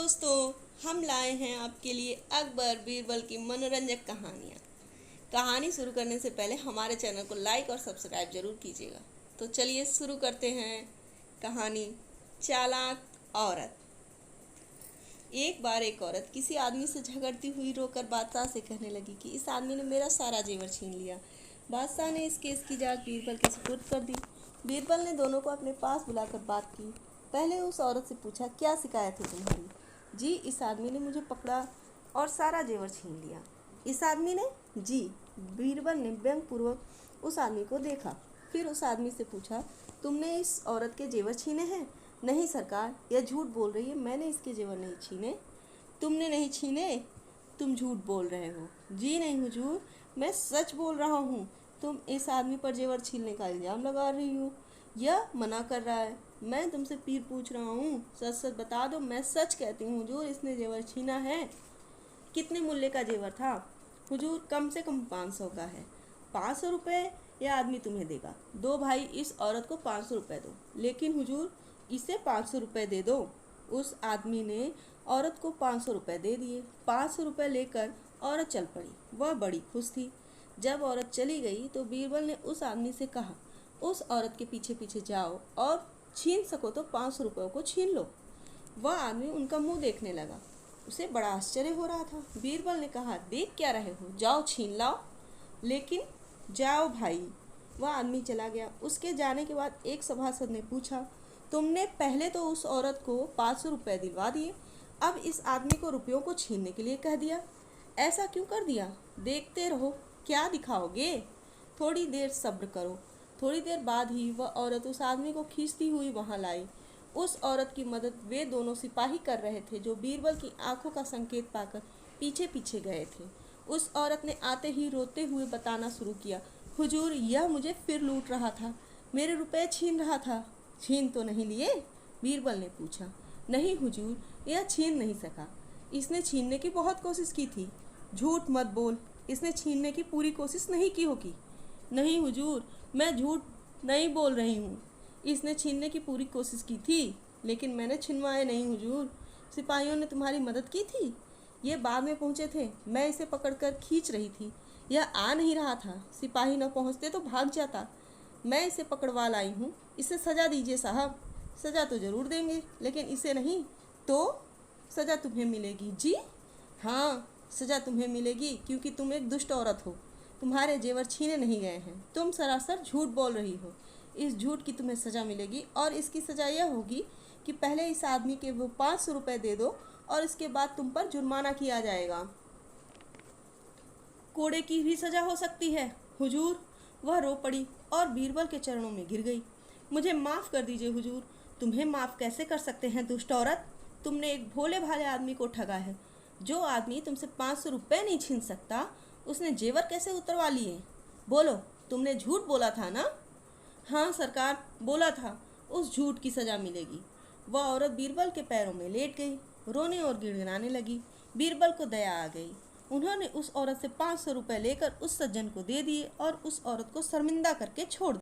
दोस्तों, हम लाए हैं आपके लिए अकबर बीरबल की मनोरंजक कहानियाँ। कहानी शुरू करने से पहले हमारे चैनल को लाइक और सब्सक्राइब जरूर कीजिएगा। तो चलिए शुरू करते हैं कहानी चालाक औरत। एक बार एक औरत किसी आदमी से झगड़ती हुई रोकर बादशाह से कहने लगी कि इस आदमी ने मेरा सारा जेवर छीन लिया। बादशाह ने इस केस की जांच बीरबल के सुपुर्द कर दी। बीरबल ने दोनों को अपने पास बुलाकर बात की। पहले उस औरत से पूछा, क्या शिकायत है तुम्हारी? जी, इस आदमी ने मुझे पकड़ा और सारा जेवर छीन लिया। इस आदमी ने? जी। बीरबल ने व्यंग्यपूर्वक उस आदमी को देखा। फिर उस आदमी से पूछा, तुमने इस औरत के जेवर छीने हैं? नहीं सरकार, यह झूठ बोल रही है, मैंने इसके जेवर नहीं छीने। तुमने नहीं छीने? तुम झूठ बोल रहे हो। जी नहीं हुजूर, मैं सच बोल रहा हूँ। तुम इस आदमी पर जेवर छीनने का इल्ज़ाम लगा रही हो। यह मना कर रहा है। मैं तुमसे पीर पूछ रहा हूँ, सच सच बता दो। मैं सच कहती हूँ हुजूर, इसने जेवर छीना है। कितने मूल्य का जेवर था? हुजूर, कम से कम 500 का है। 500 रुपये यह आदमी तुम्हें देगा। दो भाई, इस औरत को 500 रुपये दो। लेकिन हुजूर, इसे 500 रुपये दे दो। उस आदमी ने औरत को 500 रुपये दे दिए। 500 रुपये लेकर औरत चल पड़ी। वह बड़ी खुश थी। जब औरत चली गई तो बीरबल ने उस आदमी से कहा, उस औरत के पीछे पीछे जाओ और छीन सको तो 500 रुपयों को छीन लो। वह आदमी उनका मुंह देखने लगा। उसे बड़ा आश्चर्य हो रहा था। बीरबल ने कहा, देख क्या रहे हो, जाओ छीन लाओ। लेकिन जाओ भाई। वह आदमी चला गया। उसके जाने के बाद एक सभासद ने पूछा, तुमने पहले तो उस औरत को 500 रुपये दिलवा दिए, अब इस आदमी को रुपयों को छीनने के लिए कह दिया। ऐसा क्यों कर दिया? देखते रहो, क्या दिखाओगे? थोड़ी देर सब्र करो। थोड़ी देर बाद ही वह औरत उस आदमी को खींचती हुई वहां लाई। उस औरत की मदद वे दोनों सिपाही कर रहे थे जो बीरबल की आंखों का संकेत पाकर पीछे पीछे गए थे। उस औरत ने आते ही रोते हुए बताना शुरू किया, हुजूर, यह मुझे फिर लूट रहा था, मेरे रुपए छीन रहा था। छीन तो नहीं लिए? बीरबल ने पूछा। नहीं हुजूर, यह छीन नहीं सका। इसने छीनने की बहुत कोशिश की थी। झूठ मत बोल, इसने छीनने की पूरी कोशिश नहीं की होगी। नहीं हुजूर, मैं झूठ नहीं बोल रही हूँ। इसने छीनने की पूरी कोशिश की थी, लेकिन मैंने छिनवाए नहीं हुजूर। सिपाहियों ने तुम्हारी मदद की थी। ये बाद में पहुँचे थे। मैं इसे पकड़कर खींच रही थी। यह आ नहीं रहा था। सिपाही न पहुँचते तो भाग जाता। मैं इसे पकड़वा लाई हूँ। इसे सज़ा दीजिए साहब। सज़ा तो ज़रूर देंगे, लेकिन इसे नहीं। तो सज़ा तुम्हें मिलेगी? जी हाँ, सज़ा तुम्हें मिलेगी, क्योंकि तुम एक दुष्ट औरत हो। तुम्हारे जेवर छीने नहीं गए हैं। तुम सरासर झूठ बोल रही हो। इस झूठ की तुम्हें सज़ा मिलेगी, और इसकी सज़ा यह होगी कि पहले इस आदमी के वो 500 रुपये दे दो, और इसके बाद तुम पर जुर्माना किया जाएगा। कोड़े की भी सज़ा हो सकती है हुजूर। वह रो पड़ी और बीरबल के चरणों में गिर गई। मुझे माफ़ कर दीजिए हुजूर। तुम्हें माफ़ कैसे कर सकते हैं दुष्ट औरत? तुमने एक भोले भाले आदमी को ठगा है। जो आदमी तुमसे 500 रुपये नहीं छीन सकता, उसने जेवर कैसे उतरवा लिए? बोलो, तुमने झूठ बोला था ना? हाँ सरकार, बोला था। उस झूठ की सज़ा मिलेगी। वह औरत बीरबल के पैरों में लेट गई, रोने और गिड़गिड़ाने लगी। बीरबल को दया आ गई। उन्होंने उस औरत से 500 रुपये लेकर उस सज्जन को दे दिए और उस औरत को शर्मिंदा करके छोड़ दिया।